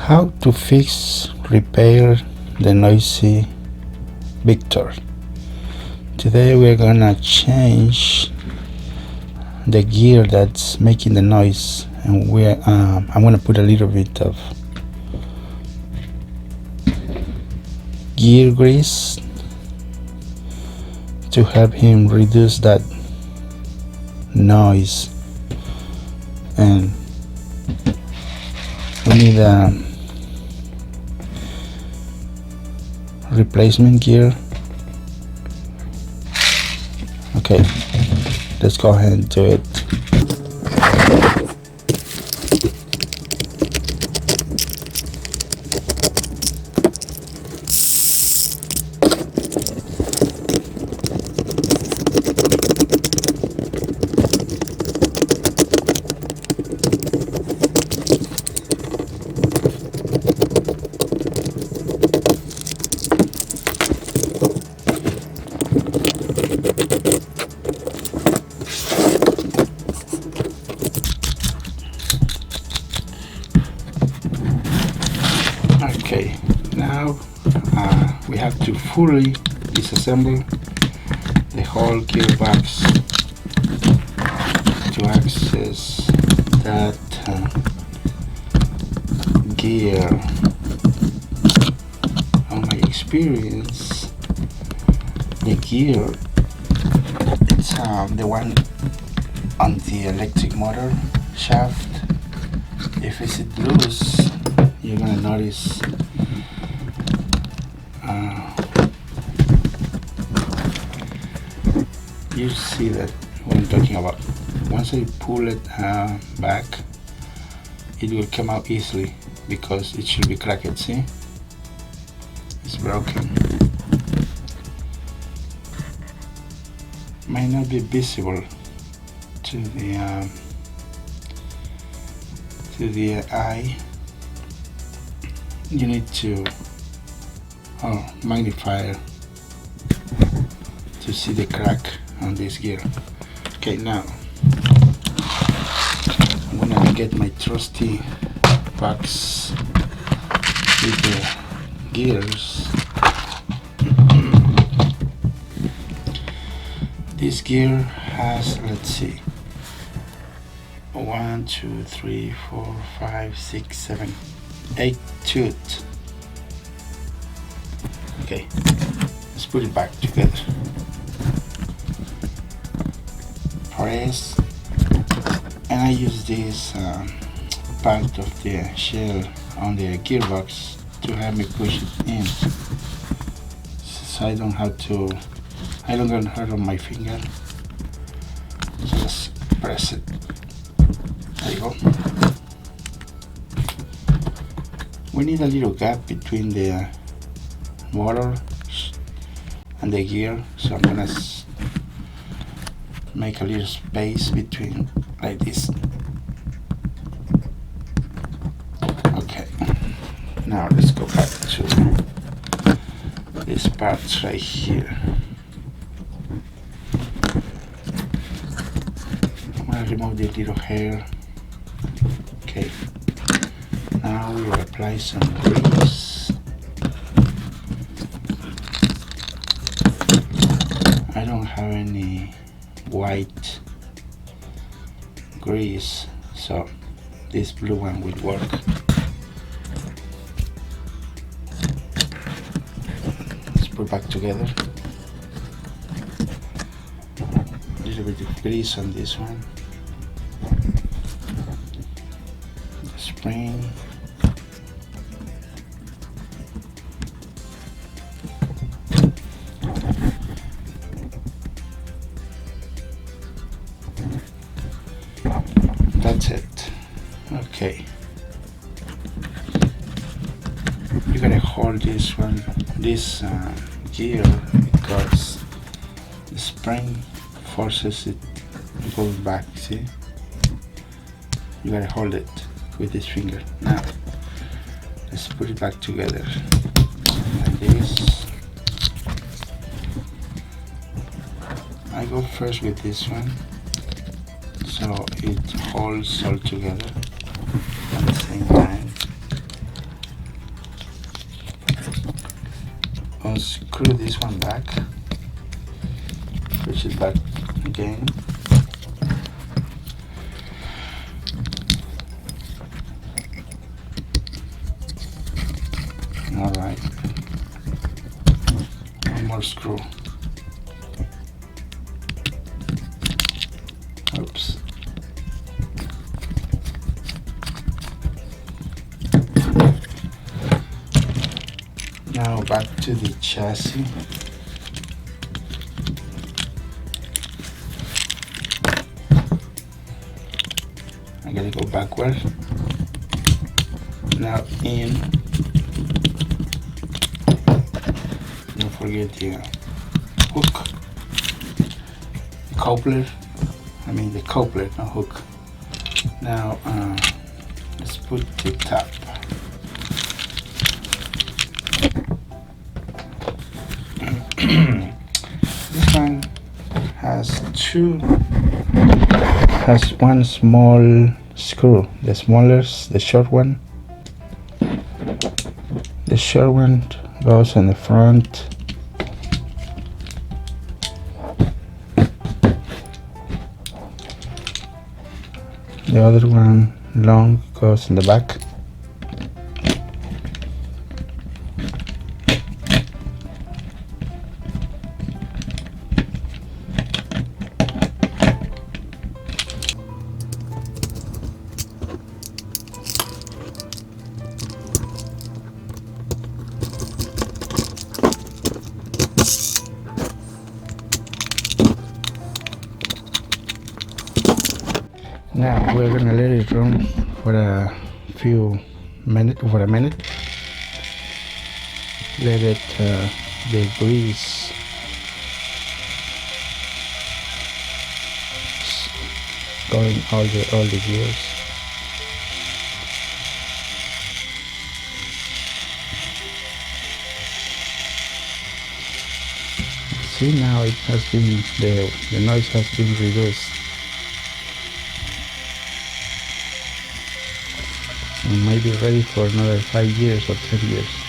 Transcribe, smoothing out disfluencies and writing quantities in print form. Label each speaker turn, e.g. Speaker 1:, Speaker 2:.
Speaker 1: How to fix, repair the noisy Victor. Today we're gonna change the gear that's making the noise, and I'm gonna put a little bit of gear grease to help him reduce that noise. And we need a replacement gear. Okay, let's go ahead and do it. Okay, now we have to fully disassemble the whole gearbox to access that gear. On my experience, the gear, it's the one on the electric motor shaft. If it's loose, you're gonna notice you see that what I'm talking about. Once I pull it back, it will come out easily because it should be cracked. See, it's broken. Might not be visible to the eye. You need to magnifier to see the crack on this gear. Okay, now I'm gonna get my trusty box with the gears. This gear has, let's see, 1, 2, 3, 4, 5, 6, 7, 8 tooth. Okay, let's put it back together. Press, and I use this part of the shell on the gearbox to help me push it in, so I don't get hurt on my finger. So let's press it. There you go. We need a little gap between the motor and the gear, so I'm gonna make a little space between, like this. Okay, now let's go back to this part right here. I'm gonna remove the little hair. Okay, now we will apply some grease. I don't have any white grease, so this blue one will work. Let's put it back together. A little bit of grease on this one. The spring. That's it. Okay. You gotta hold this gear because the spring forces it to go back. See? You gotta hold it with this finger. Now, let's put it back together like this. I go first with this one, so it holds all together at the same time. unscrew this one back, push it back again. Alright, one more screw. Oops. Now back to the chassis. I'm gonna go backward. Now in. Don't forget the hook, the coupler. I mean the coupler, not hook. Now let's put the top. This one has one small screw. The smallest, the short one. The short one goes in the front. The other one, long, goes in the back. Now we're gonna let it run for a minute. Let it the grease going all the gears. See, now it has been the noise has been reduced. We might be ready for another 5 years or 10 years.